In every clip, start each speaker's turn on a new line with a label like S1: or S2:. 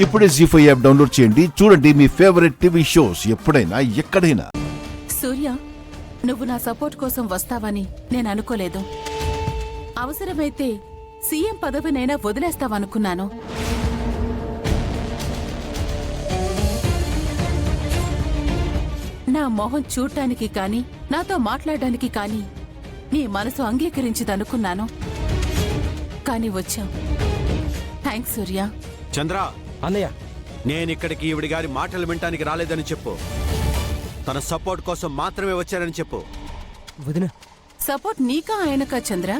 S1: ఇప్పుడే జీ5 app download చేయండి. చూడండి మీ ఫేవరెట్ టీవీ షోస్ ఎప్పుడైనా ఎక్కడైనా.
S2: సూర్య, నువ్వు నా సపోర్ట్ కోసం వస్తావని నేను అనుకోలేదు. అవసరమైతే సీఎం పదవినైనా వదిలేస్తావనుకున్నాను. నా మొహం చూడటానికి కాని, నాతో మాట్లాడడానికి కాని నీ మనసు అంగీకరించదనుకున్నాను. కాని వచ్చావు. థ్యాంక్స్ సూర్య.
S3: చంద్ర
S4: అన్నయ్య,
S3: నేనిక్కడికి ఈవిడి గారి మాటలు వినటానికి రాలేదని చెప్పు. తన సపోర్ట్ కోసం మాత్రమే వచ్చారని చెప్పు.
S4: వదిన.
S2: సపోర్ట్ నీకా ఆయనకా చంద్ర?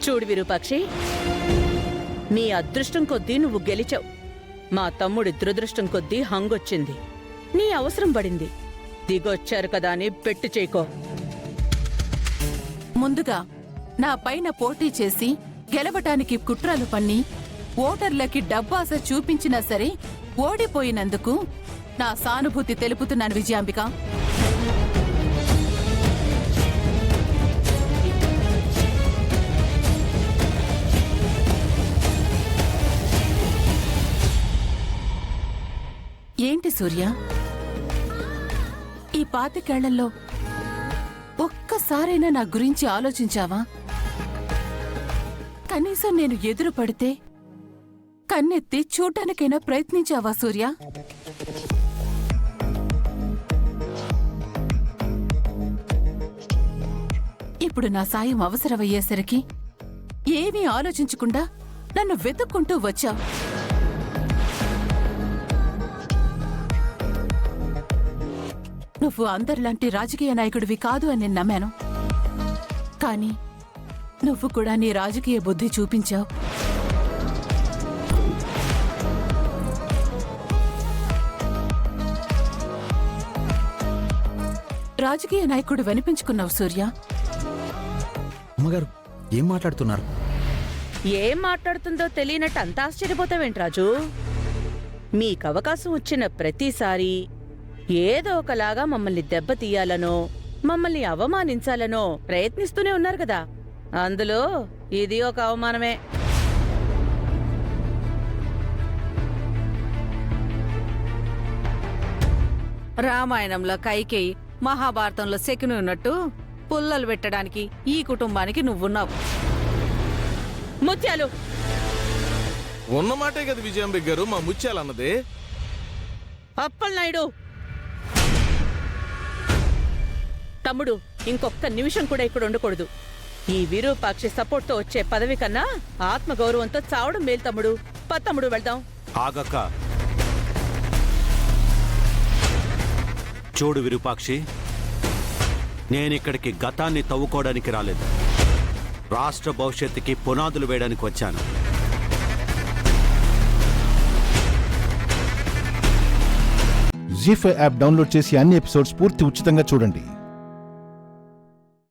S5: చూడు విరూపాక్షి, నీ అదృష్టం కొద్దీ నువ్వు గెలిచావు. మా తమ్ముడి దురదృష్టం కొద్దీ హంగొచ్చింది. నీ అవసరం పడింది. దిగొచ్చారు కదా అని పెట్టు చేయకో.
S2: ముందుగా నా పైన పోటీ చేసి గెలవటానికి కుట్రలు పన్ని ఓటర్లకి డబ్బాస చూపించినా సరే ఓడిపోయినందుకు నా సానుభూతి తెలుపుతున్నాను విజయాంబిక. ఏంటి సూర్య, ఈ 25 ఏళ్లలో ఒక్కసారైనా నా గురించి ఆలోచించావా? కనీసం నేను ఎదురు పడితే కన్నెత్తి చూడ్డానికైనా ప్రయత్నించావా సూర్య? ఇప్పుడు నా సాయం అవసరమయ్యేసరికి ఏమీ ఆలోచించకుండా నన్ను వెతుక్కుంటూ వచ్చావు. నువ్వు అందరిలాంటి రాజకీయ నాయకుడివి కాదు అని నేను నమ్మాను. కానీ నువ్వు కూడా నీ రాజకీయ బుద్ధి చూపించావు. రాజకీయ నాయకుడు వినిపించుకున్నావు సూర్య.
S4: అమ్మగారు ఏం మాట్లాడుతున్నారు?
S5: ఏం మాట్లాడుతుందో తెలియనట్టు అంత ఆశ్చర్యపోతావేంటి రాజు? మీకు అవకాశం వచ్చిన ప్రతిసారి ఏదో ఒకలాగా మమ్మల్ని దెబ్బతీయాలనో మమ్మల్ని అవమానించాలనో ప్రయత్నిస్తూనే ఉన్నారు కదా. అందులో ఇది ఒక అవమానమే.
S6: రామాయణంలో కైకేయి, మహాభారతంలో శకుని ఉన్నట్టు పుల్లలు పెట్టడానికి ఈ కుటుంబానికి నువ్వున్నావు.
S5: ముత్యాలు
S7: ఉన్నమాటే కదా విజయాంబిక గారు మా ముత్యాలన్నది.
S5: అప్పలనాయుడు తమ్ముడు, ఇంకొక్క నిమిషం కూడా ఇక్కడ ఉండకూడదు. ఈ విరూపాక్షి సపోర్ట్తో వచ్చే పదవి కన్నా ఆత్మగౌరవంతో చావడం మేలు తమ్ముడు. తమ్ముడు వెళ్దాం.
S3: ఆగక్క. చూడు విరూపాక్షి, నేనిక్కడికి గతాన్ని తవ్వుకోవడానికి రాలేదు. రాష్ట్ర భవిష్యత్తుకి పునాదులు వేయడానికి వచ్చాను.
S1: జీ5 యాప్ డౌన్లోడ్ చేసి అన్ని ఎపిసోడ్స్ పూర్తి ఉచితంగా చూడండి.